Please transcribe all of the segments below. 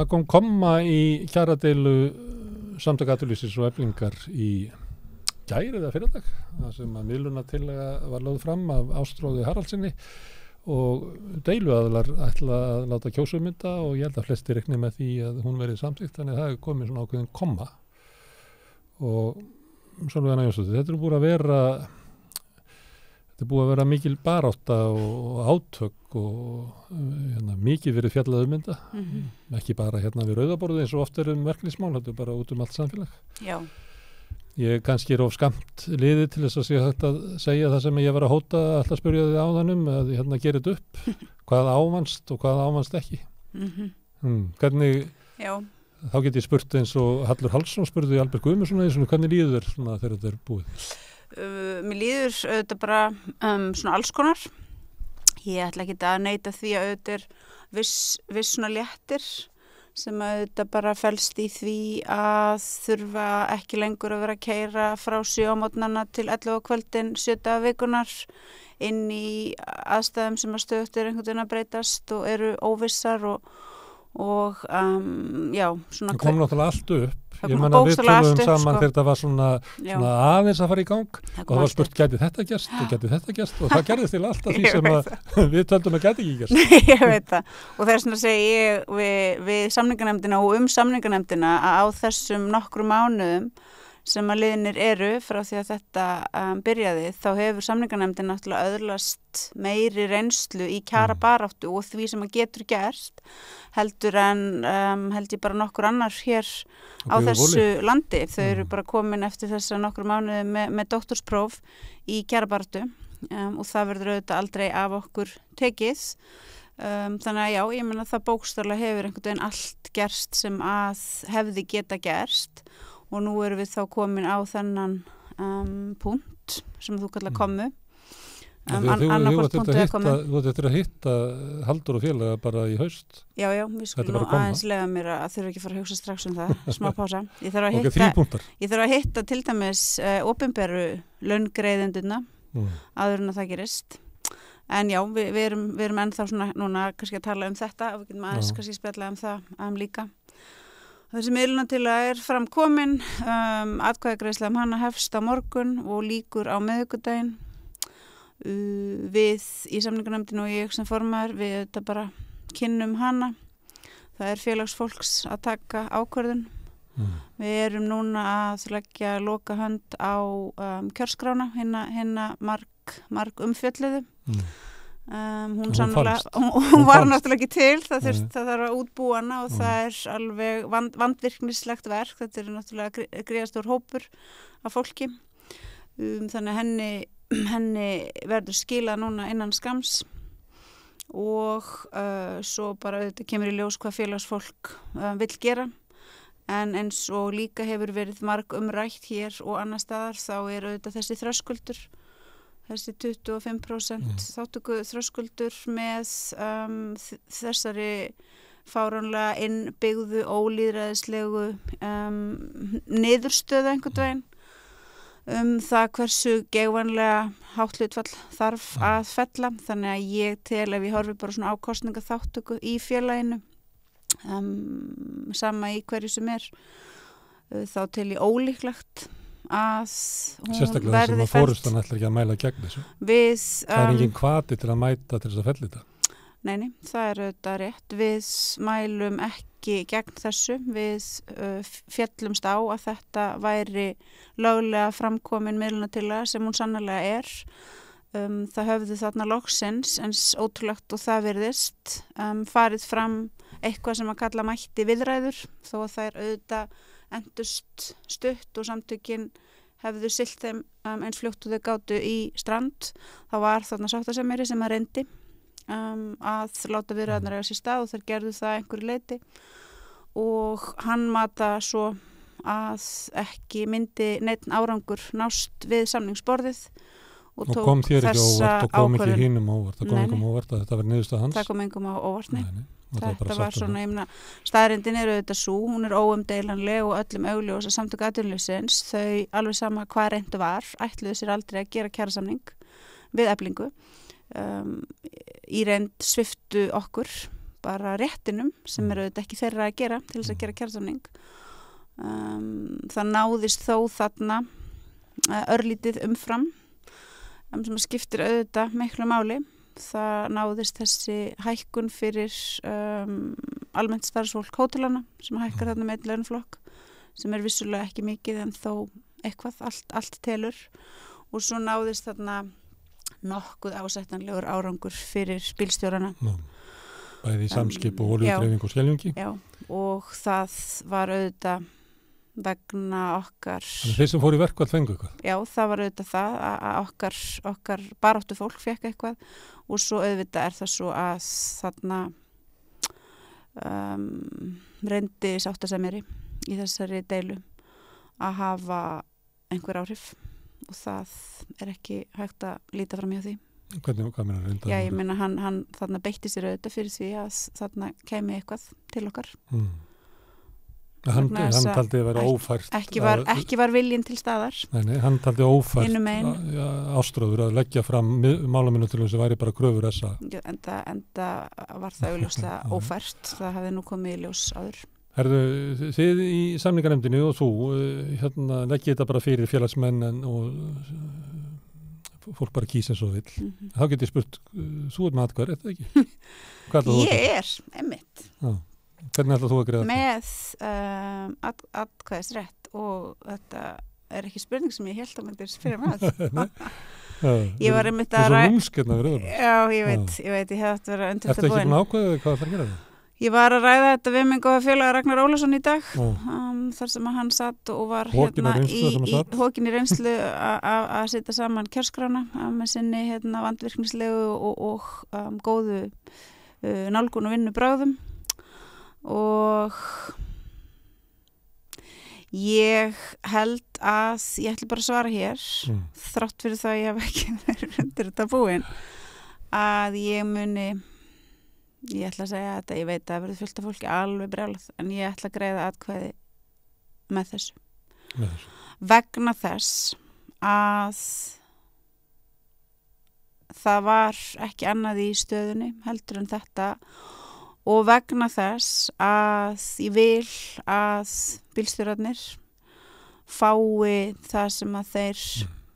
það kom komma í kjaradeilu Samtaka atvinnulífsins og Eflingar í gær eða fyrradag, það sem að miðlunartillaga var lögð fram af Ástráði Haraldsinni og deiluaðilar ætla að láta kjósa þetta og ég held að flesti reikni með því að hún verið samþykkt, þannig að það er komið svona ákveðin komma og Sólveig Jónsdóttir, þetta er búið að vera mikil barátta og átök og mikið verið fjallað þetta, ekki bara hérna við rauðaborðið eins og oft verkefnismál, þetta er bara út allt samfélag. Já. Ég kannski of skamt liðið til þess að sé hægt að segja það sem ég var að hóta alltaf spyrja þið áðanum að hérna gera þetta upp, hvað ávannst og hvað ávannst ekki. Hvernig, þá get ég spurt eins og Hallur Hallsson spurði Albert Guðmundsson hvernig líður þér svona þegar þetta er búið? Mér líður auðvitað bara svona alls konar. Ég ætla ekki að neita því að auðvitað er viss svona léttir sem auðvitað bara felst í því að þurfa ekki lengur að vera að keyra frá 7 á morgnana til 11 á kvöldin 7 daga vikunar inn í aðstæðum sem að stöðugt einhvern veginn að breytast og eru óvissar og já, svona það kom náttúrulega allt upp. Ég meina við töluðum saman þegar það var svona aðeins að fara í gang og það var spurt gæti þetta gerst og gæti þetta gerst og það gerðist til alltaf því sem að við töldum að gæti ekki gerst. Ég veit það og þess vegna segi ég við samninganefndina og samninganefndina að á þessum nokkrum mánuðum sem að liðnir eru frá því að þetta byrjaði þá hefur samninganefndin náttúrulega öðlast meiri reynslu í kjarabaráttu og því sem að getur gerst heldur en held ég bara nokkur annar hér á þessu landi. Þau eru bara komin eftir þessa nokkur mánuði með doktorspróf í kjarabaráttu og það verður auðvitað aldrei af okkur tekið. Þannig að já, ég meina það bókstaflega hefur einhvern veginn allt gerst sem að hefði geta gerst og nú erum við þá komin á þennan punkt sem þú kallar komu. Þú ættir að hitta Halldór og félaga bara í haust. Já, við skulum nú aðeins lega mér að þurfa ekki að fara að hugsa strax það, smá pása. Ég þarf að hitta til dæmis opinberu laungreiðendurna áður en að það gerist. En já, við erum ennþá svona núna kannski að tala þetta og við getum aðeins kannski spjalla það líka. Þessi miðlunartillaga er framkomin, atkvæðagreiðsla hana hefst á morgun og lýkur á miðvikudaginn. Við í samninganefndinu og ég sem formaður, við þetta bara kynnum hana. Það er félagsfólks að taka ákvörðun. Við erum núna að leggja loka hönd á kjörskrána, hinna marg umfjölluðu. Hún var náttúrulega ekki til, það þarf að útbúa hana og það er alveg vandvirknislegt verk, þetta er náttúrulega gríðastór hópur af fólki, þannig henni verður skilað núna innan skams og svo bara auðvitað kemur í ljós hvað félagsfólk vill gera en eins og líka hefur verið marg umrætt hér og annar staðar þá er auðvitað þessi þröskuldur þessi 25% þáttöku þröskuldur með þessari fáránlega innbyggðu ólýðræðislegu niðurstöðu einhvern veginn það hversu geigvænlega hátt hlutfall þarf að fella þannig að ég tel ef ég horfi bara svona á kosningaþáttöku í félaginu sama í hverju sem er þá tel ég ólíklegt að hún sérstaklega verði þessum að fórustan ætlar ekki að mæla gegn þessu það er engin hvati til að mæta til þess að fella þetta Nei, það er auðvitað rétt við mælum ekki gegn þessu við féllumst á að þetta væri löglega framkomin miðlunartillaga sem hún sannarlega er það höfðu þarna loksins eins ótrúlegt og það virðist farið fram eitthvað sem að kalla mætti viðræður þó að það er auðvitað endust stutt og samtökin hefðu siglt þeim eins fljótt og þau gátu í strand þá var þarna sáttasemjari sem að reyndi að láta viðræðurnar eiga sér stað og þeir gerðu það einhverju leyti og hann mata svo að ekki myndi neinn árangur nást við samningsborðið og kom þér ekki óvart og kom ekki hínum óvart það kom engum óvart að þetta var niðurstaða hans það kom engum óvart, nei þetta var svona, ég meina, staðreyndin er auðvitað svo, hún er óumdeilanleg og öllum augljós að samtök atvinnulífsins þau alveg sama hvað reyndu var ætluðu sér aldrei að gera kjarasamning við Eflingu í reynd sviftu okkur bara réttinum sem auðvitað ekki þeirra að gera til þess að gera kjarasamning. Það náðist þó þarna örlítið umfram sem skiptir auðvitað miklu máli. Það náðist þessi hækkun fyrir almennt starfsfólk hótelana sem hækkar þarna með einn launaflokk sem vissulega ekki mikið en þó eitthvað, allt telur og svo náðist þarna nokkuð ásættanlegur árangur fyrir bílstjórana. Bæði í samskip og olíudreifing og skelfingi. Já, og það var auðvitað vegna okkar... Þannig þeir sem fóru í verkfall fengu eitthvað? Já, það var auðvitað það að okkar baráttu fólk fekk eitthvað og svo auðvitað er það svo að þarna reyndi sáttasemjari í þessari deilu að hafa einhver áhrif og það er ekki hægt að líta fram hjá því. Hvernig, hvað meina reynda? Já, ég meina hann þarna beitti sér auðvitað fyrir því að þarna kemi eitthvað til okkar. Hann taldi að vera ófært. Ekki var viljinn til staðar. Nei, hann taldi ófært ástráður að leggja fram málamyndatilum sem væri bara kröfur þessa. Enda var það augljóslega ófært. Það hafði nú komið í ljós áður. Herðu, þið í samningarnefndinni og þú, leggja þetta bara fyrir félagsmenn og fólk bara kýsa svo vill. Þá get ég spurt, þú með atkvæður, er það ekki? Ég einmitt. Já. Hvernig ætlar þú að greiða það? Með atkvæðisrétt og þetta er ekki spurning sem ég held að myndir fyrir maður. Ég var einmitt að Já, ég veit, ég hef eftir að vera undir þetta búin. Ertu ekki búin að ákveða hvað það gera það? Ég var að ræða þetta við minn góða félaga Ragnar Ólafsson í dag þar sem hann satt og var í hókin í reynslu að setja saman kjörskrána með sinni vandvirknislegu og góðu nálgun og vinnu bragðum og ég held að ég ætla bara að svara hér þrátt fyrir það að ég hef ekki verið undir þetta búin að ég ætla að segja þetta, ég veit að það verður fullt af fólki alveg brjálað en ég ætla að greiða atkvæði með þessu. Vegna þess að það var ekki annað í stöðunni heldur en þetta og vegna þess að ég vil að bílstjórarnir fái það sem að þeir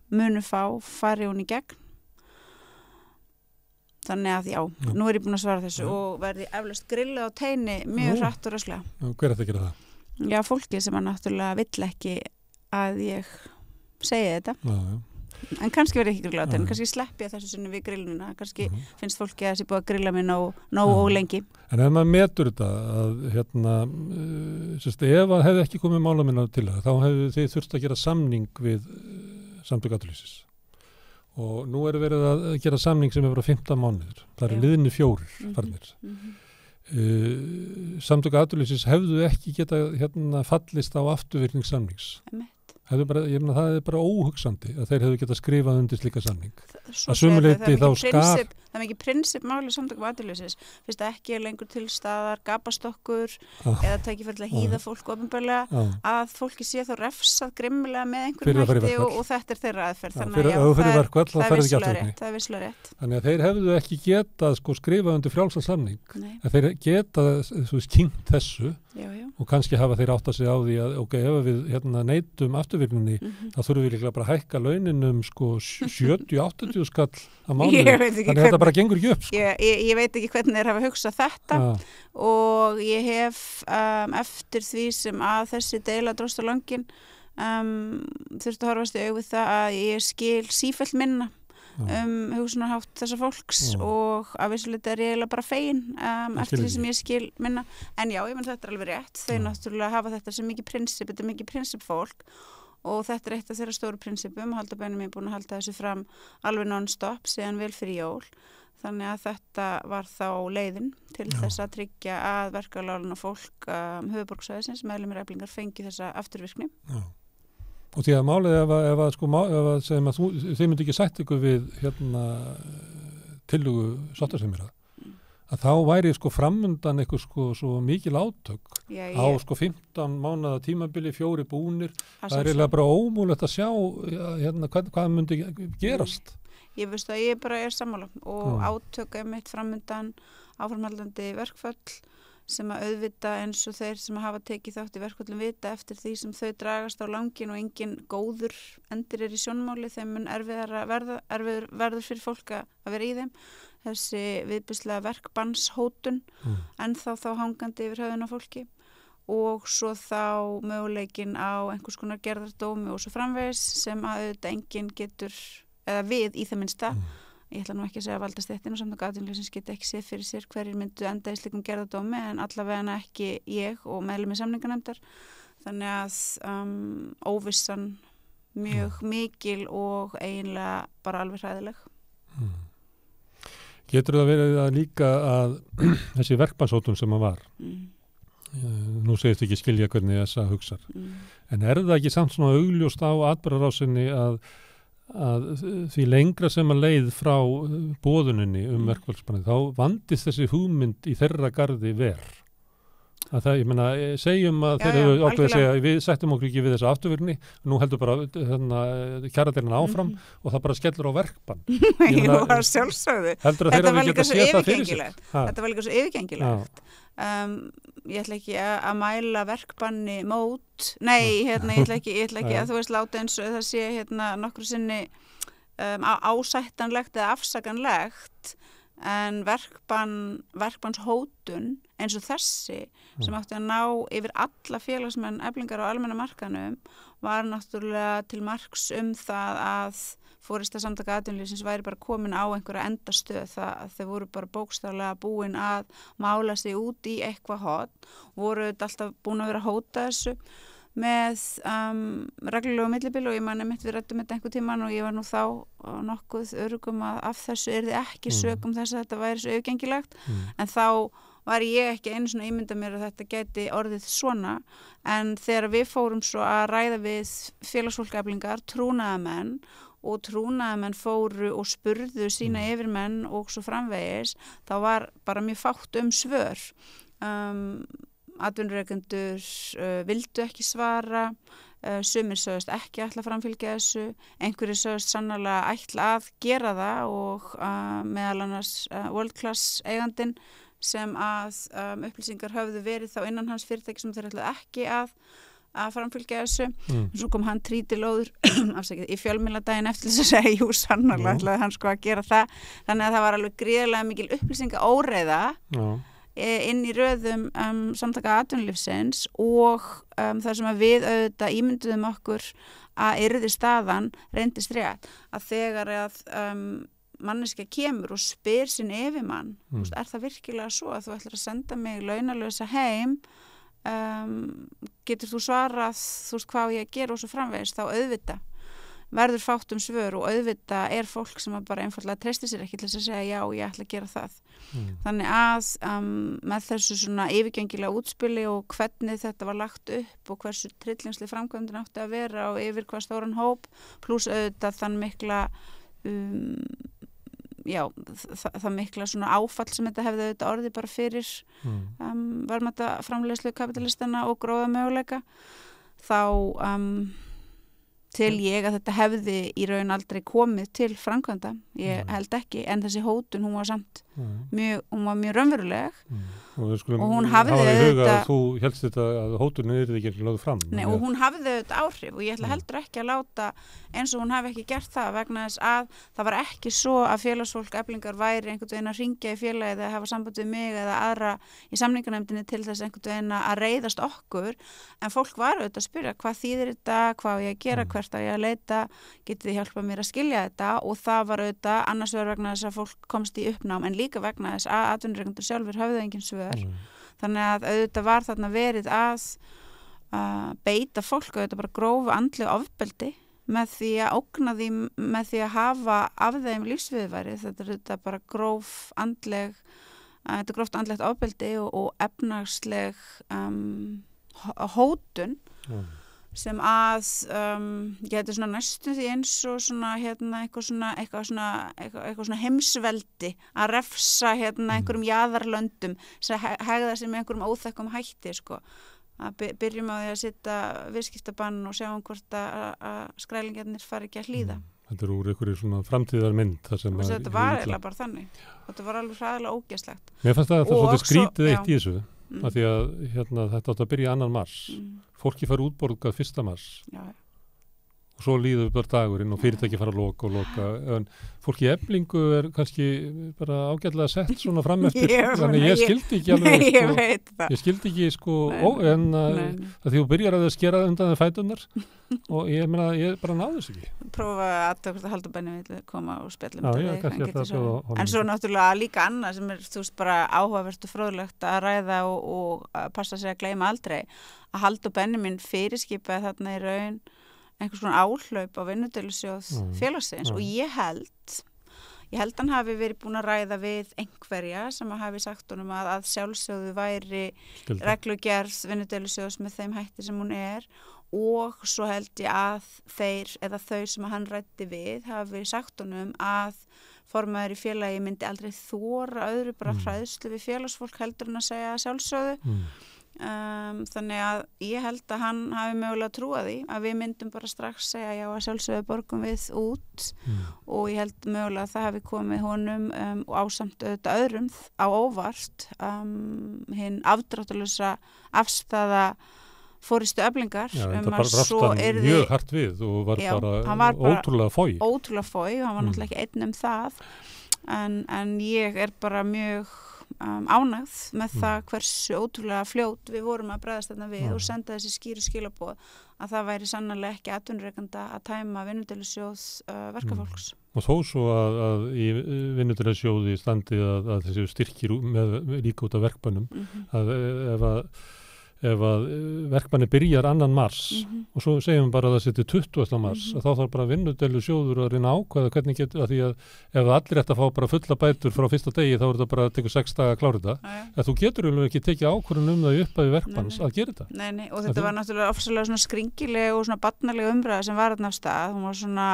munu fari hún í gegn. Þannig að já, nú er ég búin að svara þessu og verði eflaust grillið á teini mjög hratt og rösklega. Hver er þetta að gera það? Já, fólki sem að náttúrulega vill ekki að ég segi þetta. En kannski verði ekki grillið á teini, kannski sleppi ég þessu sinni við grillunina, kannski finnst fólki að þessi búið að grilla mig nóg og lengi. En ef maður metur þetta að ef að hefði ekki komið málamynda til það, þá hefði þið þurft að gera samning við Samtök atvinnulífsins. Og nú er verið að gera samning sem er frá 15 mánuður. Það er liðinni 4 farnir. Samtök atvinnulífsins hefðu ekki geta fallist á afturvirkningssamnings. Það er bara óhugsandi að þeir hefðu getað skrifað undir slíka samning. Það er mikið prinsipmáli Samtökum atvinnulífsins. Fyrst að ekki er lengur til staðar gapastokkur eða tækifæri að hýða fólk opinberlega að fólki sé þá refsað grimmilega með einhverjum hætti og þetta er þeirra aðferð. Þannig að það er visslega rétt. Þannig að þeir hefðu ekki getað skrifað undir frjálsan samning. Þeir getað kynnt þessu og kannski hafa þeir átt að segja á því að ef við neytum afturvirkninni þá þurfum við líklega bara að hækka launin 70-80 skall á mánuði. Þannig að þetta bara gengur ekki upp. Ég veit ekki hvernig þeir hafa hugsað þetta og ég hef eftir því sem að þessi deila dróst á langinn þurfti að horfast í augu það að ég skil sífellt minna hugsunarhátt þessa fólks og að vissuleita er ég eiginlega bara fegin eftir því sem ég skil minna en já, ég menn þetta er alveg rétt þau náttúrulega hafa þetta sem mikið prinsip þetta er mikið prinsipfólk og þetta er eitt af þeirra stóru prinsipum og Halldór Benjamín er búin að halda þessu fram alveg non-stop síðan vel fyrir jól þannig að þetta var þá leiðin til þess að tryggja að verkalálun og fólk höfuðborgarsvæðisins meðlimir Eflingar fengi þessa afturvirkni. Og því að málið ef þið myndi ekki sætt ykkur við tillögu sáttasemjara að þá væri framundan eitthvað svo mikil átök á 15 mánaða tímabili 4 búnir það er eiginlega bara ómúlegt að sjá hvað myndi gerast. Ég veist að ég bara er sammála og átök mitt framundan áframhaldandi verkföll sem að auðvita eins og þeir sem að hafa tekið þátt í verkföllum vita eftir því sem þau dragast á langin og engin góður endir í sjónmáli þeim mun erfiður fyrir fólk að vera í þeim. Þessi viðbjóðslega verkbannshótun ennþá þá hangandi yfir höfðun á fólki og svo þá möguleikin á einhvers konar gerðardómi og svo framvegis sem að auðvitað enginn getur, eða við í það minnsta, ég ætla nú ekki að segja að valdastéttin og Samtök atvinnulífsins geti ekki séð fyrir sér hverjir myndu enda í slikum gerðardómi en allavega ekki ég og meðlimi samninganefndar. Þannig að óvissan mjög mikil og eiginlega bara alveg hræðileg. Getur það verið að líka að þessi verkbannshótun sem að var, nú segist ekki skilja hvernig þessa hugsar, en það ekki samt svona augljóst á atburðarásinni að því lengra sem að leið frá boðuninni verkfallsbannið, þá vandist þessi hugmynd í þeirra garði verð. Að það, ég meina, segjum að þeir eru ákveðið að segja, við sættum okkur ekki við þessu afturvirkni, nú heldur bara kjaradeilin áfram og það bara skellur á verkbann. Jú, það sjálfsögðu. Heldur að þeir eru ekki að séð það fyrir sig. Þetta var líka svo yfirgengilegt. Ég ætla ekki að mæla verkbanni mót, ég ætla ekki að þú veist láta eins og það sé nokkru sinni ásættanlegt eða afsakanlegt en verkbannshótun eins og þessi sem átti að ná yfir alla félagsmenn Eflingar á almenna markaðnum var náttúrulega til marks það að forysta Samtaka atvinnulífsins væri bara komin á einhverja endastöð að þau voru bara bókstaflega búin að mála sig út í eitthvað hot, voru alltaf búin að vera að hóta þessu með reglulegu millibili og ég man einmitt við ræddum þetta einhver tíman og ég var nú þá nokkuð öruggum að af þessu yrði ekki sökum þess að þetta væri svo yfirgengilegt en þá var ég ekki einu svona ímynda mér að þetta gæti orðið svona en þegar við fórum svo að ræða við félagsfólk Eflingar, trúnaðarmenn og trúnaðarmenn fóru og spurðu sína yfirmenn og svo framvegis, þá var bara mjög fátt svör. Atvinnurekendur vildu ekki svara, sumir sögðust ekki ætla að framfylgja þessu, einhverjir sögðust sannarlega ætla að gera það og meðal annars World Class eigandinn sem að upplýsingar höfðu verið þá innan hans fyrirtæki sem þeir ætlaðu ekki að framfylgja þessu. Svo kom hann trítilóður í fjölmiðladaginn eftir þess að segja, jú, sannarlega ætlaði hann sko að gera það. Þannig að það var alveg gríðarlega mikil upplýsingaóreiða inn í röðum Samtaka atvinnulífsins og þar sem að við auðvitað ímynduðum okkur að yrði staðan reyndist rétt að þegar að manneskja kemur og spyr sinn yfirmann, er það virkilega svo að þú ætlar að senda mig launalausa heim, getur þú svarað hvað ég að gera og svo framvegis, þá auðvitað verður fátt svör og auðvitað fólk sem bara einfaldlega treystir sér ekki til þess að segja já, ég ætla að gera það. Þannig að með þessu svona yfirgengilega útspili og hvernig þetta var lagt upp og hversu trillingslega framkvæmdin átti að vera og yfir hvað stóran hóp, pluss auðvitað þann mikla það mikla svona áfall sem þetta hefði auðvitað orðið bara fyrir verðmætaframleiðslu kapitalistana og gróða möguleika, þá til ég að þetta hefði í raun aldrei komið til framkvæmda, ég held ekki, en þessi hótun, hún var samt mjög raunveruleg og hún hafði þetta þú helst þetta að hótunin yrði ekki lögð fram. Nei, og hún hafði þetta áhrif og ég ætla heldur ekki að láta eins og hún hafi ekki gert það vegna þess að það var ekki svo að félagsfólk Eflingar væri einhvern veginn að hringja í félagið eða hafa samband við mig eða aðra í samninganefndinni til þess einhvern veginn að reiðast okkur, en fólk var auðvitað að spyrja hvað þýðir þetta, hvað ég að gera, hvert á ég að leita, getið þið hjálpað mér að skilja þetta og það var auðvitað annars vegar vegna þess að fólk komst í uppnám en líka vegna þess að atvinnurekendur sjálfur höfðu engin svör. Þannig að auðvitað var þarna verið að beita fólk auðvitað bara grófu andlegu ofbeldi með því að ógna því með því að hafa af þeim lífsviðurværi. Þetta er auðvitað bara gróft andlegt ofbeldi og efnahagsleg hótun sem að getur svona næstu því eins og svona eitthvað svona heimsveldi að refsa einhverjum jaðarlöndum sem hegða sig með einhverjum óþekkum hætti sko. Að byrjum á því að setja viðskiptabann og sjá hvort að skrælingarnir fari ekki að hlýða. Þetta úr einhverju svona framtíðarmynd. Þetta var eiginlega bara þannig. Þetta var alveg hræðilega ógeðslegt. Mér fannst það svolítið skrítið eitt í þessu, af því að þetta átt að byrja 2. mars. Fólki fær útborgað 1. mars. Já. Og svo líður bara dagurinn og fyrirtæki fara að loka. En fólk í Eflingu kannski bara ágætlega sett svona fram eftir. Þannig ég skildi ekki alveg. Nei, ég veit það. Ég skildi ekki en að því þú byrjar að skera undan þeim fætunar og ég meina, ég bara náði þess ekki. Prófa að halda benni við koma og spjallum en svo náttúrulega líka annað sem þú veist bara áhugavert og fróðlegt að ræða og passa sig að gleyma aldrei að halda benni minn fyrirskipaði þarna í raun einhvers konar áhlaup á vinnudelusjóð félagsins og ég held hann hafi verið búin að ræða við einhverja sem hafi sagt honum að sjálfsögðu væri reglugerð vinnudelusjóðs með þeim hætti sem hún og svo held ég að þau sem hann ræddi við hafi sagt honum að formaður í félagi myndi aldrei þora öðru bara hræðslu við félagsfólk heldur en að segja sjálfsögðu. Þannig að ég held að hann hafi mögulega trúað því að við myndum bara strax segja já að sjálfsögðu borgum við út og ég held mögulega að það hafi komið honum og ásamt auðvitað öðrum á óvart hinn afdráttarlausa afstæða fórystu Eflingar það bara brást hann mjög hart við og var bara ótrúlega fói og hann var náttúrulega ekki einn það en ég bara mjög ánægð með það hversu ótrúlega fljót við vorum að bregðast þarna við og senda þessi skýru skilaboð að það væri sannarlega ekki atvinnurekanda að tæma vinnudelusjóð verkafólks. Og þó svo að í vinnudelusjóði standi að þessi styrkir líka út af verkbönnum að ef að verkbanni byrjar 2. mars og svo segjum bara að það setja 20. mars að þá þarf bara vinnudelusjóður að reyna ákveða hvernig getur, að því að ef allir ætti að fá bara fulla bætur frá fyrsta degi þá er þetta bara að tekur 6 daga að klára þetta að þú getur ekki tekið ákvörðun það í upphafi verkbanns að gera þetta. Nei, og þetta var náttúrulega ofsalega svona skringileg og svona barnalega umræða sem var þarna af stað, hún var svona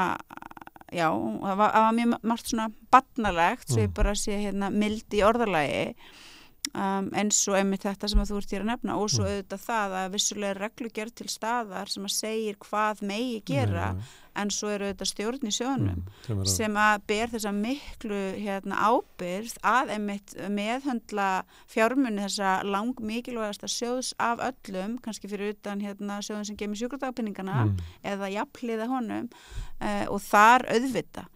það var mjög margt svona barnalegt svo ég bara sé mild í orðalagi eins og einmitt þetta sem að þú ert hér að nefna og svo auðvitað það að vissulega reglugerð til staðar sem að segir hvað megi gera en svo eru auðvitað stjórn í sjóðnum sem að ber þessa miklu ábyrgð að einmitt meðhöndla fjármuni þessa langmikilvægasta sjóðs af öllum, kannski fyrir utan sjóðin sem geymir sjúkradagpenningana eða jafnliða honum og þar auðvita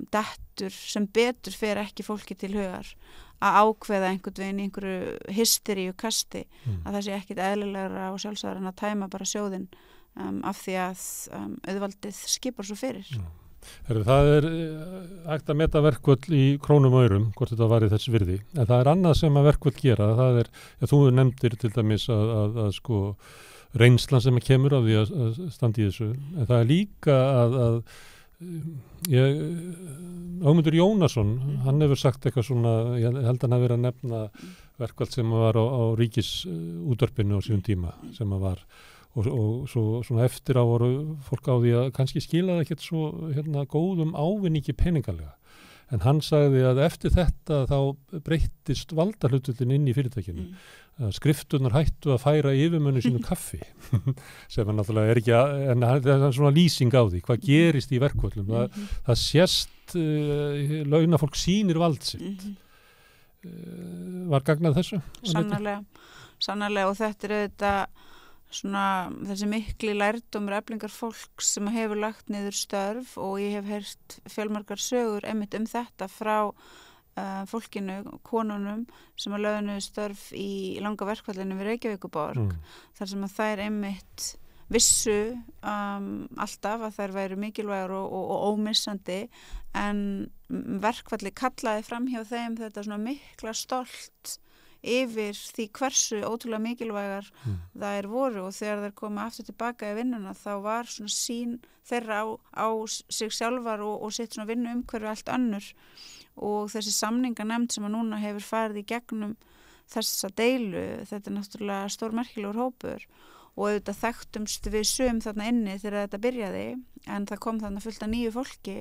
dettur sem betur fer ekki fólki til hugar að ákveða einhvern veginn í einhverju hysteríu kasti að það sé ekkit eðlilegra og sjálfsagðar en að tæma bara sjóðinn af því að auðvaldið skipar svo fyrir. Það hægt að meta verkvöld í krónum og aurum, hvort þetta var í þess virði, en það annað sem að verkvöld gera, það þú nefndir til dæmis að sko reynslan sem kemur af því að standa í þessu, en það líka að Ögmundur Jónasson hann hefur sagt eitthvað svona ég held að hann hafi verið að nefna verkvöld sem var á ríkisútvarpinu á sínum tíma sem að var og svo svona eftir á voru fólk á því að kannski skilaði ekkert svo góðum ávinningi peningalega en hann sagði að eftir þetta þá breyttist valdahlutföllin inn í fyrirtækinu skrifturnar hættu að færa yfirmönnum sínu kaffi sem náttúrulega ekki en það er svona lýsing á því hvað gerist í verkvöldum það sést launafólk sýnir vald sitt var gagnað þessu? Sannarlega og þetta er auðvitað svona þessi mikli lærdómur Eflingar fólks sem hefur lagt niður störf og ég hef heyrt fjölmargar sögur einmitt þetta frá fólkinu, konunum sem að lögðu niður störf í langa verkfallinu við Reykjavíkurborg þar sem að þær einmitt vissu alltaf að þær væru mikilvægur og ómissandi en verkfalli kallaði fram hjá þeim þetta svona mikla stolt yfir því hversu ótrúlega mikilvægar þær voru og þegar þær koma aftur tilbaka í vinnuna þá var svona sín þeirra á sig sjálfar og sitt svona vinnu umhverfi allt önnur og þessi samninganefnd sem að núna hefur farið í gegnum þessa deilu, þetta er náttúrulega stórmerkilegur hópur og auðvitað þekktumst við sum þarna inni þegar þetta byrjaði en það kom þarna fullt af nýju fólki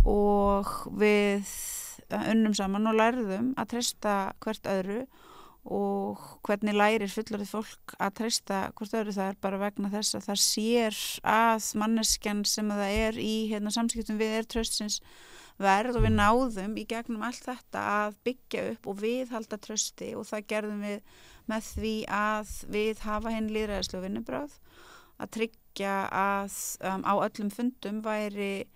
og við unnum saman og lærðum að treysta hvert öðru og hvernig lærir fullorðið fólk að treysta hvort öðru, það bara vegna þess að það sér að manneskjan sem það í samskiptum við traustsins verð og við náðum í gegnum allt þetta að byggja upp og viðhalda trausti og það gerðum við með því að við hafa hinn lýðræðislegu vinnubrögð að tryggja að á öllum fundum væri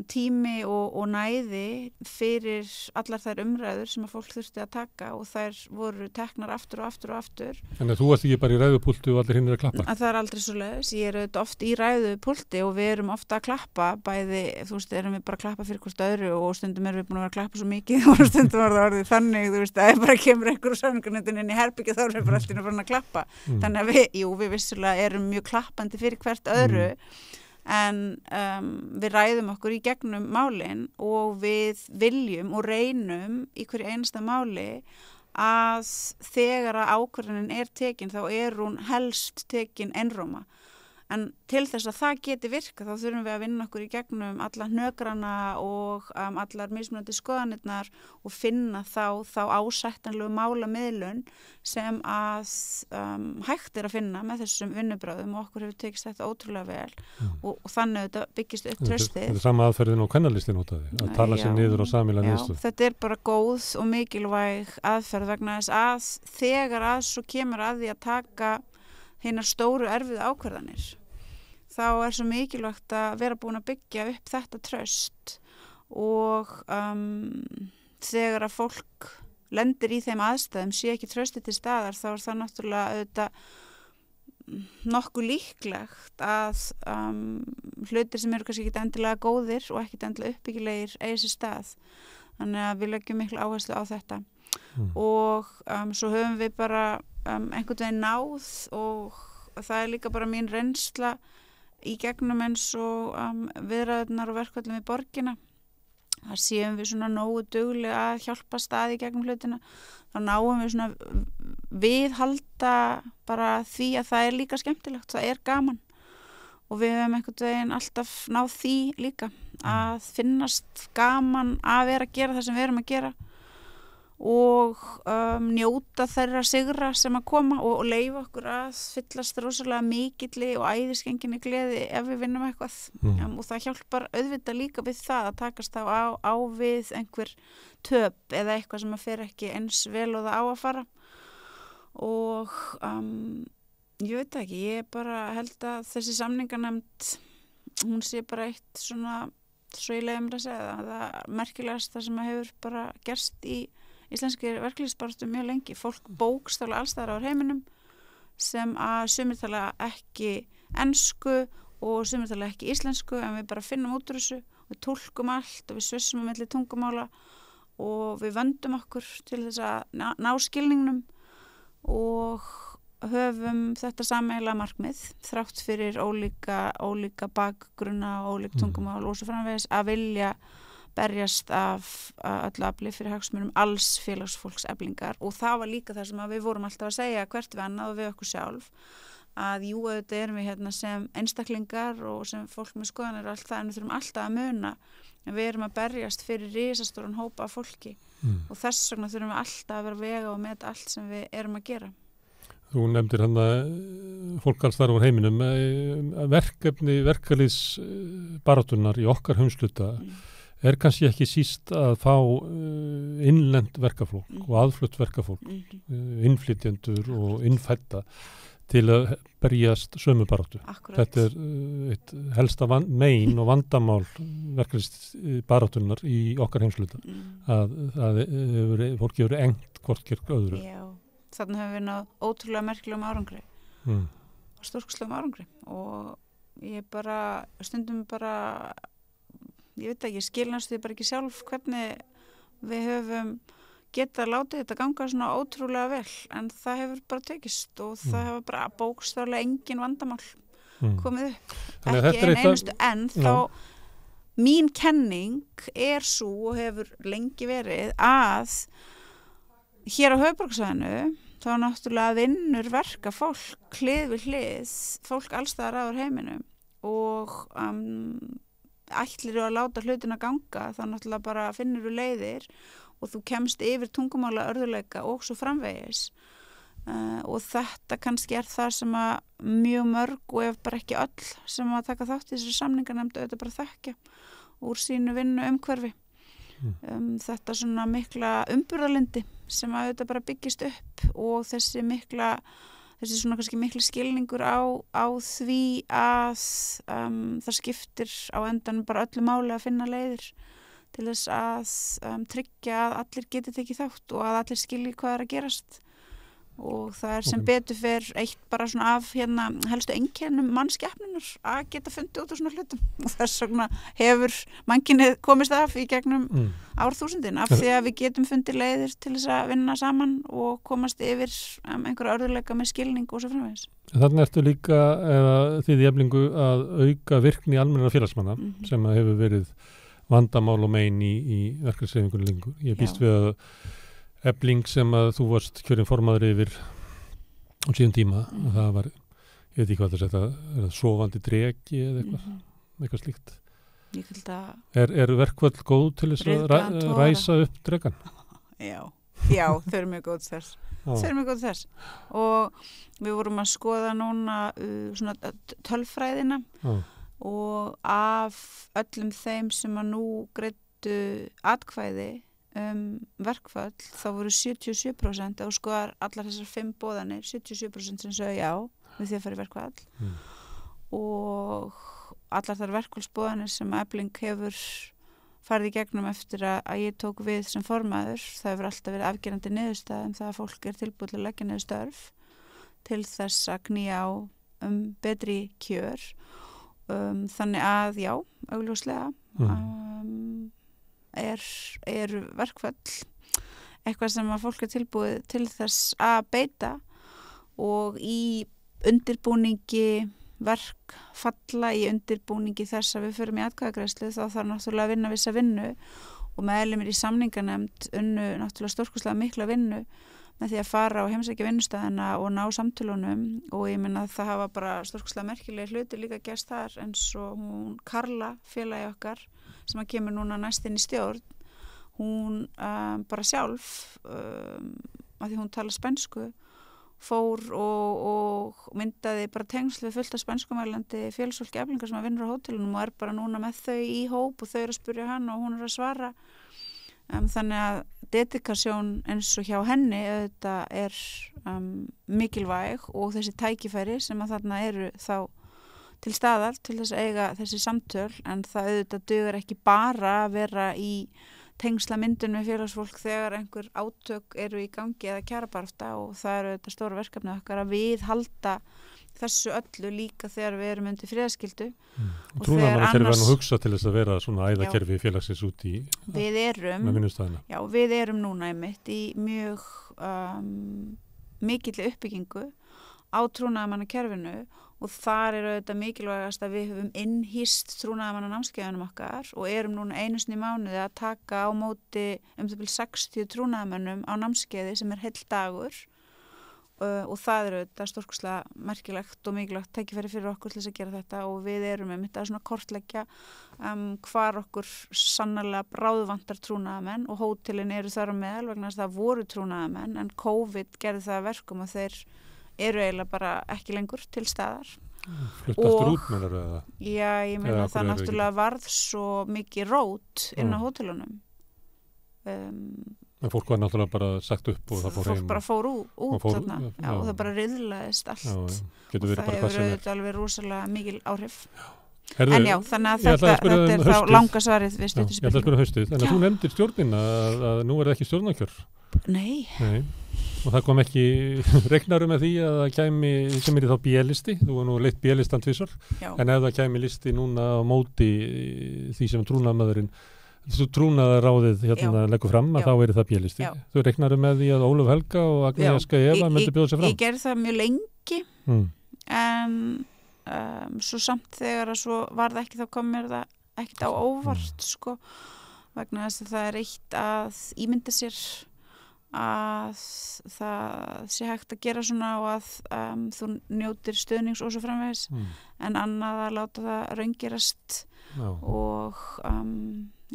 tími og næði fyrir allar þær umræður sem að fólk þurfti að taka og þær voru teknar aftur og aftur og aftur. Þannig að þú varst ekki bara í ræðupúlti og allir hinn að klappa? Að það aldrei svo leiðis. Ég auðvitað oft í ræðupúlti og við erum ofta að klappa, bæði, þú veist, erum við bara að klappa fyrir hvort öðru og stundum erum við búin að vera að klappa svo mikið og stundum var það orðið þannig, þú veist, að bara kemur einhver úr samningarnefndinni inn í herbyggju þá erum við bara alltaf farin að klappa. Þannig að við vissulega erum mjög klappandi fyrir hvert öðru. En við ræðum okkur í gegnum málin og við viljum og reynum í hverju einasta máli að þegar að ákvörðunin tekin þá hún helst tekin einróma. En til þess að það geti virka þá þurfum við að vinna okkur í gegnum alla hnökrana og allar mismunandi skoðanirnar og finna þá ásættanlegu málamiðlun sem að hægt að finna með þessum vinnubrögðum og okkur hefur tekist þetta ótrúlega vel og þannig þetta byggist upp traustið. Þetta sama aðferðin og kvennalistin notaði, að tala sér niður og samíla niðurstöðu. Þetta bara góð og mikilvæg aðferð vegna þess að þegar að svo kemur að því að taka hinar stóru erfiðu ákvarðanir þá svo mikilvægt að vera búin að byggja upp þetta traust og þegar að fólk lendir í þeim aðstæðum sé ekki traustið til staðar þá það náttúrulega auðvitað nokkuð líklegt að hlutir sem eru kannski ekki endilega góðir og ekki endilega uppbyggilegir eigi sér stað. Þannig að við leggjum miklu áherslu á þetta og svo höfum við bara einhvern veginn náð og það líka bara mín reynsla í gegnum eins og viðræðurnar og verkfallum í borgina. Það séum við svona nógu duglega að hjálpa staði í gegnum hlutina. Þá náum við svona viðhalda bara því að það líka skemmtilegt, það gaman. Og við höfum einhvern veginn alltaf náð því líka að finnast gaman að vera að gera það sem við erum að gera og njóta þeirra sigra sem að koma og leyfa okkur að fyllast rosalega mikilli og æðiskenginni gleði ef við vinnum eitthvað og það hjálpar auðvitað líka við það að takast á við einhver töp eða eitthvað sem að fer ekki eins vel og það á að fara og ég veit ekki, ég bara held að þessi samninganefnd hún sé bara eitt svona, svo ég leiði mér að segja það merkilegast það sem að hefur bara gerst í íslenski verkalýðsbaráttu mjög lengi. Fólk bókstaflega allstaðar á heiminum sem að sumir tala ekki ensku og sumir tala ekki íslensku en við bara finnum út úr þessu, við túlkum allt og við svissum á milli tungumála og við vöndum okkur til þess að ná skilningnum og höfum þetta sameiginlega markmið þrátt fyrir ólíka bakgrunna og ólík tungumál og svo framvegis að vilja berjast af öllu afli fyrir hagsmunum alls félagsfólks eflingar og það var líka það sem við vorum alltaf að segja hvert við annað og við okkur sjálf að jú, auðvitað erum við hérna sem einstaklingar og sem fólk með skoðanir og allt það en við þurfum alltaf að muna en við erum að berjast fyrir risastóran hópa af fólki og þess vegna þurfum við alltaf að vera að vega og meta allt sem við erum að gera. Þú nefndir hann að fólk alls þar úr heiminum verkefni verkalýðsbaráttunnar í okkar heimshluta kannski ekki síst að fá innlent verkafólk og aðflutt verkafólk, innflytjendur og innfædda til að berjast sömu baráttu. Akkurat. Þetta eitt helsta megin og vandamál verkalýðsbaráttunnar í okkar heimshluta að fólki eru engt hvort gegn öðru. Já, þannig hefur við náð ótrúlega merkilegum árangri og stórkostlegum árangri og ég bara stundum bara ég veit ekki, skilnast því bara ekki sjálf hvernig við höfum getað látið þetta ganga svona ótrúlega vel en það hefur bara tekist og það hefur bara bókstaflega engin vandamál komið upp. Ekki einustu en þá mín kenning svo og hefur lengi verið að hér á höfuðborgarsvæðinu þá náttúrulega vinnur verka fólk hlið við hlið, fólk allstaðar aður heiminum og ætlir að láta hlutina ganga þá náttúrulega bara finnur við leiðir og þú kemst yfir tungumála örðuleika og svo framvegis og þetta kannski það sem að mjög mörg og ef bara ekki öll sem að taka þátt í þessu samninganefnd auðvitað bara þekkja úr sínu vinnu umhverfi þetta svona mikla umburðarlyndi sem að auðvitað bara byggist upp og þessi svona kannski mikla skilningur á því að það skiptir á endanum bara öllu máli að finna leiðir til þess að tryggja að allir geti tekið þátt og að allir skilji hvað að gerast og það sem betur fer eitt bara svona af helstu einkennum mannskepnunar að geta fundið út á svona hlutum og þess vegna hefur mannkynið komist af í gegnum árþúsundin af því að við getum fundið leiðir til þess að vinna saman og komast yfir einhverja örðuleika með skilning og svo framvegis. Þannig ertu líka því í Eflingu að auka virkni almennra félagsmanna sem hefur verið vandamál og mein í verkalýðshreyfingunni lengur. Ég býst við að Efling sem að þú varst kjörinn formaður yfir á síðan tíma og það var, ég veit ekki hvað það setja sofandi dregi eða eitthvað slíkt. Ég held að verkvöld góð til þess að ræsa upp dregan? Já, þau eru mjög góð þess. Þau eru mjög góð þess og við vorum að skoða núna svona tölfræðina og af öllum þeim sem að nú greiddu atkvæði verkfall, þá voru 77% og skoðar allar þessar 5 boðanir 77% sem sögðu já við því að fara í verkfall og allar þar verkfallsboðanir sem Efling hefur farið í gegnum eftir að ég tók við sem formaður, það hefur alltaf verið afgerandi niðurstaða það að fólk tilbúið til að leggja niður störf til þess að knýja á betri kjör þannig að já, augljóslega er verkfall eitthvað sem að fólk tilbúið til þess að beita og í undirbúningi verkfalla í undirbúningi þess að við förum í atkvæðagreiðslu þá þarf náttúrulega að vinna vissa vinnu og meðlimir í samninganefnd unnu náttúrulega stórkostlega mikla vinnu með því að fara og heimsækja vinnustæðina og ná samtölunum og ég meina að það hafa bara stórkostlega merkilega hluti líka gerst þar eins og hún Karla félagi okkar sem að kemur núna næst inn í stjórn hún bara sjálf að því hún tala spænsku fór og myndaði bara tengsl við fullt af spænskumælandi félagsfólki Eflingar sem að vinnur á hótelunum og bara núna með þau í hóp og þau að spyrja hann og hún að svara þannig að dedikasjón eins og hjá henni auðvitað mikilvæg og þessi tækifæri sem að þarna eru þá til staðar til þess að eiga þessi samtöl en það auðvitað dugar ekki bara að vera í tengsla myndun með félagsfólk þegar einhver átök eru í gangi eða kjarabaráttu og það eru auðvitað stóra verkefni okkar að viðhalda þessu öllu líka þegar við erum undir friðarskyldu og trúnaðarmannakerfi var nú hugsa til þess að vera svona æðakerfi félagsins út í með vinnustæðina. Já, við erum núna einmitt í mjög mikilli uppbyggingu á trúnaðarmannakerfinu og þar er auðvitað mikilvægast að við höfum innhýst trúnaðarmannanámskeiðunum okkar og erum núna einu sinni í mánuði að taka á móti það bil 60 trúnaðarmönnum á námskeiði sem heill dagur og það er auðvitað stórkostlega merkilegt og mikilvægt tækifæri fyrir okkur til þess að gera þetta og við erum einmitt að svona kortleggja hvar okkur sannarlega bráðvantar trúnaðarmenn og hótelin eru þar á meðal vegna þess að það voru trúnaðarmenn en COVID gerði það að verkum að þeir eru eiginlega bara ekki lengur til staðar. Flutt aftur út meðlar eða? Já, ég meina það náttúrulega varð svo mikið rót inn á hótelunum. En fólk var náttúrulega bara sagt upp og það fór heim. Fólk bara fór út þarna og það bara riðlaðist allt. Og það hefur auðvitað alveg rosalega mikil áhrif. En já, þannig að þetta er þá langa svarið við stuttu spilningu. Ég ætla að spyrja haustið. En þú nefndir stjórnin að nú er það ekki stjórnarkjör. Nei. Og það kom ekki regnarum með því að það kæmi sem er í þá B-listi, þú var nú leitt B-listan tvisvar, en ef það kæmi listi núna á móti því sem trúnaðarráðið leggur fram að þá er það B-listi. Þú regnarum með því að Ólöf Helga og Agnieszka Eva myndi bjóða sér fram? Ég gerði það mjög lengi, en svo samt þegar að svo var það ekki þá kom mér það ekkert á óvart sko, vegna þess að það er eitt að ímynda sér að það sé hægt að gera svona og að þú njótir stuðnings og svo framvegis en annað að láta það raungerast og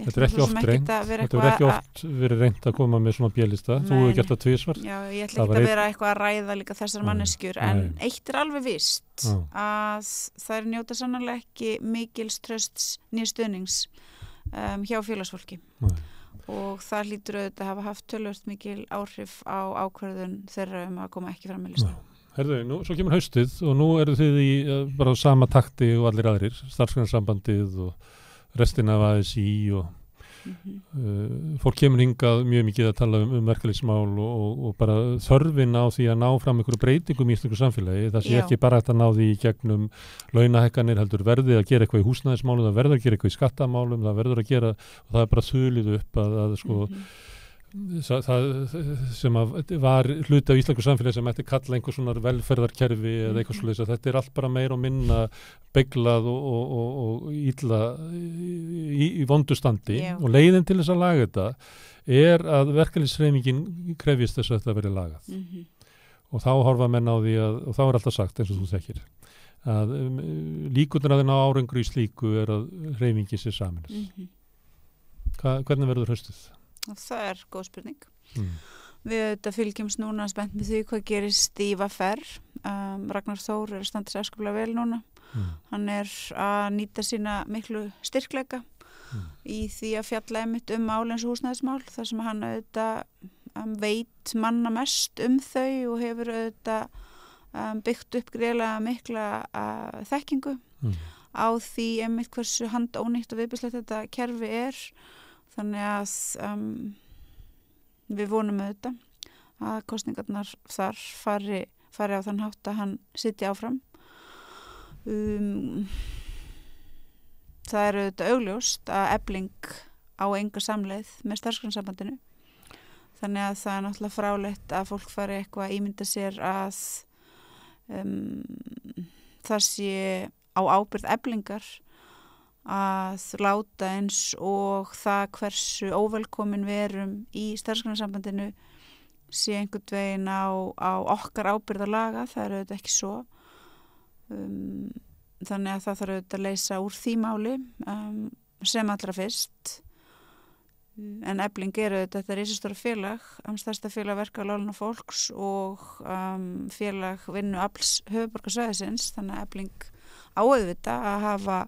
Þetta er ekki oft reynd, þetta er ekki oft verið reynd að koma með svona bjélista, þú hefur gert það tvisvar. Já, ég ætla ekki að vera eitthvað að ræða líka þessar manneskjur, en eitt er alveg víst að það er njóta sannarlega ekki mikils trausts nýja stuðnings hjá félagsfólki. Og það hlýtur auðvitað að hafa haft tölvört mikil áhrif á ákvörðun þeirra að koma ekki fram með lista. Herðu, svo kemur haustið og nú eru þið í bara á sama takti og allir aðrir, starfsgreinasambandið og restina af ASÍ og fólk kemur hingað mjög mikið að tala verkalýðsmál og bara þörfin á því að ná fram einhverju breytingum í íslensku samfélagi. Það sé ekki bara hægt að ná því í gegnum launahækkanir, heldur verði að gera eitthvað í húsnæðismálum, það verður að gera eitthvað í skattamálum, það verður að gera, og það er bara þulið upp að sko það sem var hluti af íslensku samfélagi sem ætti kalla einhver svona velferðarkerfi eða eitthvað svoleiðis, að þetta er allt bara meira og minna beglað og illa í vondustandi og leiðin til þess að laga þetta er að verkalýðshreyfingin krefjist þess að þetta verið lagað og þá horfa menn á því og þá er alltaf sagt eins og þú þekkir að líkurnar að þeirna árangri í slíku er að hreyfingin sé saminast. Hvernig verður haustið? Það er góð spurning. Við auðvitað fylgjumst núna spennt með því hvað gerist í VR. Ragnar Þór er að standa sér afskaplega vel núna. Hann er að nýta sína miklu styrkleika í því að fjalla einmitt mál eins og húsnæðismál, þar sem hann auðvitað veit manna mest þau og hefur auðvitað byggt upp greiðlega mikla þekkingu á því einmitt hversu handónýtt og viðbjóðslegt þetta kerfi er. Þannig að við vonum auðvitað að kosningarnar þar fari á þann hátt að hann sitji áfram. Það er auðvitað augljóst að Efling á enga samleið með starfsgreinasambandinu. Þannig að það er náttúrulega fráleitt að fólk fari eitthvað að ímynda sér að það sé á ábyrgð Eflingar að láta eins og það hversu óvelkomin við erum í starfsgreinasambandinu sé einhvern veginn á okkar ábyrgð að laga, það er auðvitað ekki svo. Þannig að það þarf auðvitað að leysa úr því máli sem allra fyrst. En Efling er auðvitað þetta risastóra félag, stærsta félag verkalýðs fólks og félag vinnuafls höfuðborgarsvæðisins, þannig að Efling á auðvitað að hafa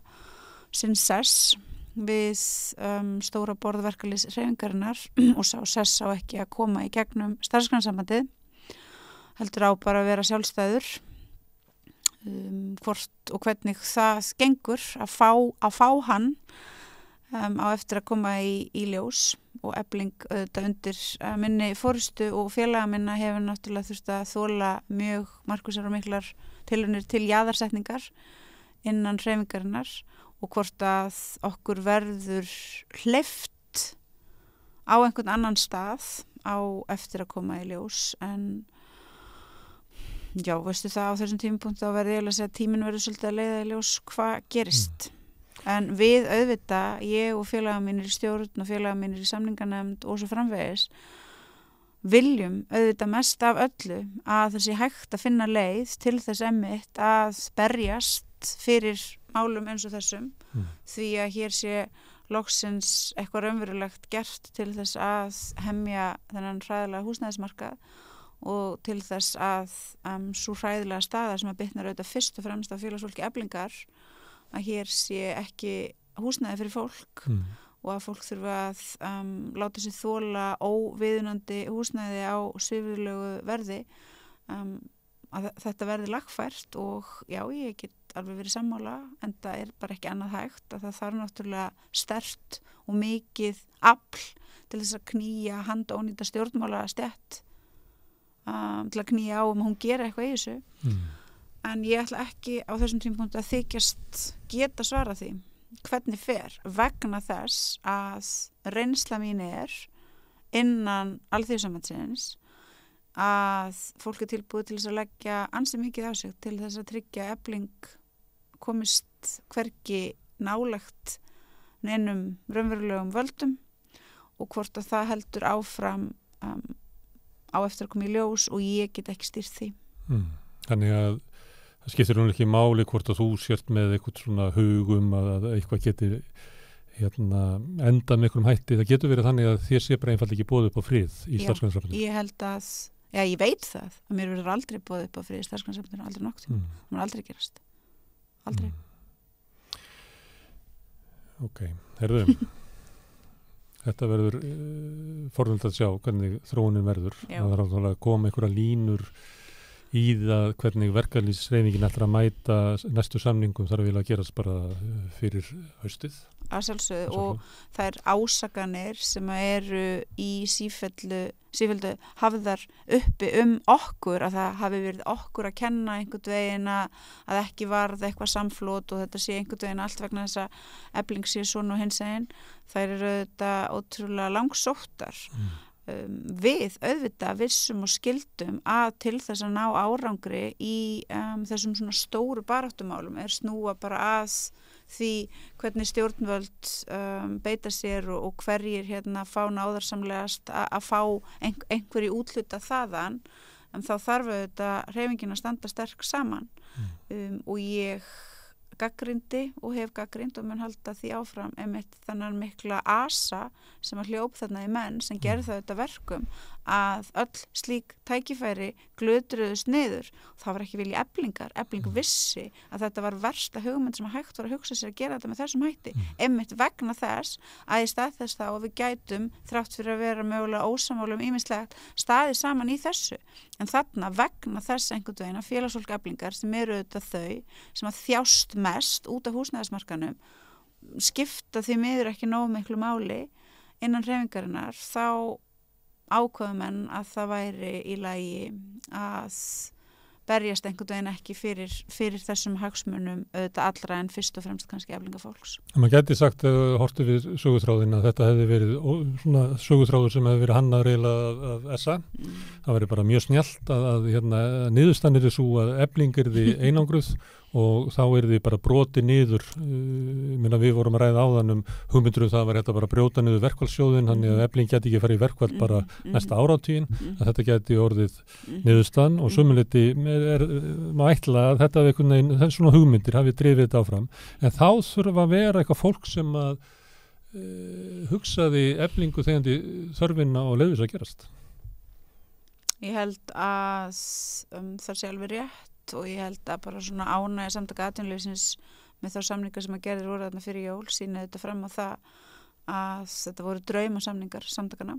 sinn sess við stóra borð verkalýðshreyfingarinnar og sá sess á ekki að koma í gegnum starfsgreinasambandið, heldur á bara að vera sjálfstæður. Hvort og hvernig það gengur að fá hann á eftir að koma í ljós, og Efling auðvitað undir minni forystu og félaga minna hefur náttúrulega þurft að þola mjög markvissar og miklar tilraunir til jaðarsetningar innan hreyfingarinnar, og hvort að okkur verður hleypt á einhvern annan stað á eftir að koma í ljós. En já, veistu það, á þessum tímapunkti þá verði ég að segja að tíminn verður svolítið að leiða í ljós hvað gerist. En við auðvitað, ég og félaga mínir í stjórn og félaga mínir í samninganefnd og svo framvegis, viljum auðvitað mest af öllu að það sé hægt að finna leið til þess einmitt að berjast fyrir málum eins og þessum, því að hér sé loksins eitthvað raunverulegt gert til þess að hemja þennan hræðilega húsnæðismarkað og til þess að svo hræðilega staða sem að bitnar auðvitað fyrst og fremst af félagsfólki Eflingar, að hér sé ekki húsnæði fyrir fólk og að fólk þurfa að láta sér þola óviðunandi húsnæði á svívirðilegu verði, að þetta verði lagfært. Og já, ég get alveg verið sammála, en það er bara ekki annað hægt, að það þarf náttúrulega sterkt og mikið afl til þess að knýja handónýta stjórnmála stétt til að knýja á hún gera eitthvað í þessu. En ég ætla ekki á þessum tímapunkti að þykjast geta svara því hvernig fer, vegna þess að reynsla mín er innan Alþýðusambandsins að fólk er tilbúið til þess að leggja ansi mikið á sig til þess að tryggja Efling komist hvergi nálægt neinum raunverulegum völdum, og hvort að það heldur áfram á eftir að koma í ljós, og ég get ekki stýrt því. Þannig að það skiptir hún ekki máli hvort að þú sért með eitthvað svona hugum að eitthvað geti enda með einhverjum hætti. Það getur verið þannig að þér sé bara einfalda ekki boðið upp á frið í starfsgreinasafninu. Ég held að, ég veit það, að mér verður aldrei boðið upp á frið í starfsgreinasafninu, aldrei nokkuð. Það mun aldrei gerast. Aldrei. Ok, herðu. Þetta verður forvöld að sjá hvernig þróunin verður. Það er að koma einhverja línur í það hvernig verkalýðshreyfingin ætlar að mæta næstu samningum þarf að gerast bara fyrir haustið. Að sjálfsögðu og það er ásakanir sem eru í sífellu hafðar uppi okkur að það hafi verið okkur að kenna einhvern veginn að ekki varð eitthvað samflot og þetta sé einhvern veginn allt vegna þess að Efling sé svona og hins einn. Það eru þetta ótrúlega langsóttar. Við auðvitað vissum og skildum að til þess að ná árangri í þessum svona stóru baráttumálum snúa bara að því hvernig stjórnvöld beita sér og hverjir fá náðarsamlegast að fá einhverju útluta þaðan, þá þarf auðvitað hreyfingin að standa sterk saman og ég gaggrindi og hef gaggrind og mun halda því áfram einmitt þannig mikla asa sem að hljóp þarna í menn sem gerði þetta verkum að öll slík tækifæri glötruðust niður. Það var ekki vilji Eflingar. Efling vissi að þetta var versta hugmynd sem að hægt var að hugsa sér að gera þetta með þessum hætti. Einmitt vegna þess að í stað þess þá að við gætum þrátt fyrir að vera mögulega ósammála ýmislegt staðið saman í þessu. En þarna vegna þess einhvern veginn að félagsfólk Eflingar sem eru auðvitað þau sem að þjást mest út af húsnæðismarkanum skipta því miður ekki nógu miklu máli innan hreyfingarinnar, þá ákveðum en að það væri í lagi að berjast einhvern veginn ekki fyrir þessum hagsmunum auðvitað allra en fyrst og fremst kannski eflingafólks. Man gæti sagt að hortu við sögutráðin að þetta hefði verið svona sögutráður sem hefði verið hannaður eiginlega af SA. Það væri bara mjög snjallt að niðurstaðan er svo að Efling yrði einangruð og þá yrði bara broti niður. Við vorum að ræða áðan hugmyndur það var þetta bara að brjóta niður verkfallssjóðin, þannig að Efling geti ekki farið í verkfall bara næsta áratuginn, að þetta geti orðið niðurstaðan og sömuleyti má ætla að þetta er svona hugmyndir hafi drifið þetta áfram, en þá þurfa að vera eitthvað fólk sem að hugsaði Eflingu þegjandi þörfinna og leyfis að gerast. Ég held að það sé alveg rétt og ég held að bara svona ánægja Samtaka atvinnulífsins með þá samningar sem að gerðir voru þarna fyrir jól sýna þetta fram á það að þetta voru draumasamningar samtakana.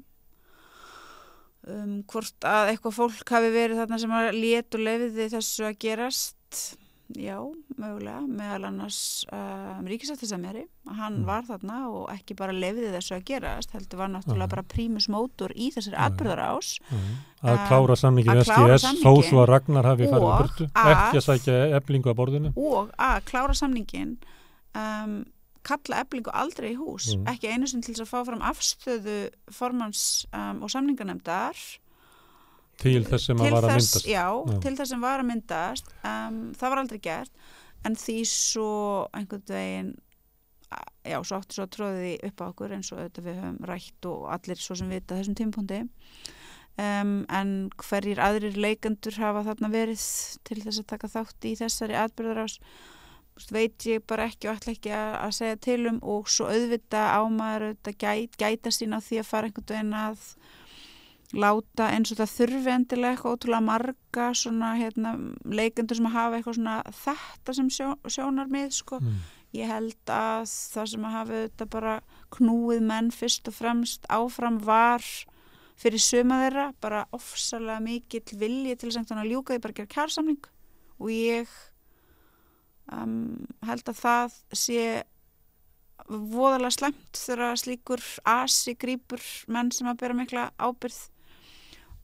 Hvort að eitthvað fólk hafi verið þarna sem að lét og leyfði þessu að gerast, já, mögulega, meðal annars ríkissáttasemjari, hann var þarna og ekki bara leyfði þessu að gerast, heldur var náttúrulega bara prímus mótor í þessari atburðarás. Að klára samningin STS, þó svo að Ragnar hafi farið í burtu, ekki að sækja Eflingu að borðinu. Og að klára samningin, kalla Eflingu aldrei í hús, ekki einu sinni til þess að fá fram afstöðu formanns og samningarnefndar, til þess sem að var að myndast. Já, til þess sem var að myndast. Það var aldrei gert, en því svo einhvern veginn, já, svo áttu svo að tróði upp á okkur eins og auðvitað við höfum rætt og allir svo sem vita þessum tímapunkti. En hverjir aðrir leikendur hafa þarna verið til þess að taka þátt í þessari atburðarás, veit ég bara ekki og ætla ekki að segja til og svo auðvitað á maður auðvitað gæta sín á því að fara einhvern veginn að láta eins og það þurfi endilega eitthvað ótrúlega marga svona leikendur sem að hafa eitthvað svona þetta sem sjónarmið sko. Ég held að það sem að hafa þetta bara knúið menn fyrst og fremst áfram var fyrir suma þeirra bara ofsalega mikill vilji til þess að ljúka því bara gera kjarasamning og ég held að það sé voðalega slæmt þegar slíkur asi grípur menn sem að bera mikla ábyrgð.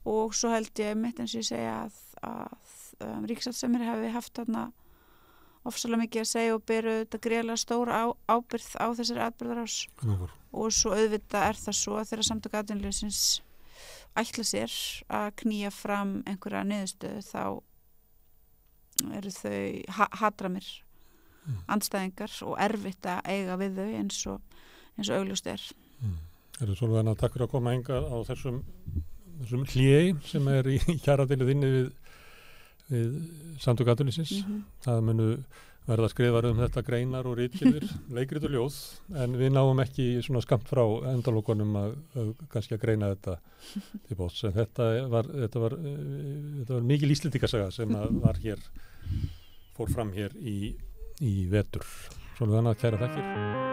Og svo held ég mitt eins og ég segja að ríkissáttasemjari hafi haft þarna ofsalega mikið að segja og beru þetta greiðlega stóra ábyrgð á þessari atburðarás. Og svo auðvitað er það svo að þegar Samtök atvinnulífsins ætla sér að knýja fram einhverja niðurstöðu þá eru þau hatramir andstæðingar og erfitt að eiga við þau eins og augljóst er. Eru Sólveig takk fyrir að koma hingað á þessum hléi sem í kjaradeilið inni við Samtök atvinnulífsins. Það munu verða skrifar þetta greinar og ritgerðir, leikrit og ljóð, en við náum ekki svona skamt frá endalokunum að kannski að greina þetta til bóts. En þetta var mikil Íslendingasaga sem var hér, fór fram hér í vetur. Svona þannig að kæra þakkir.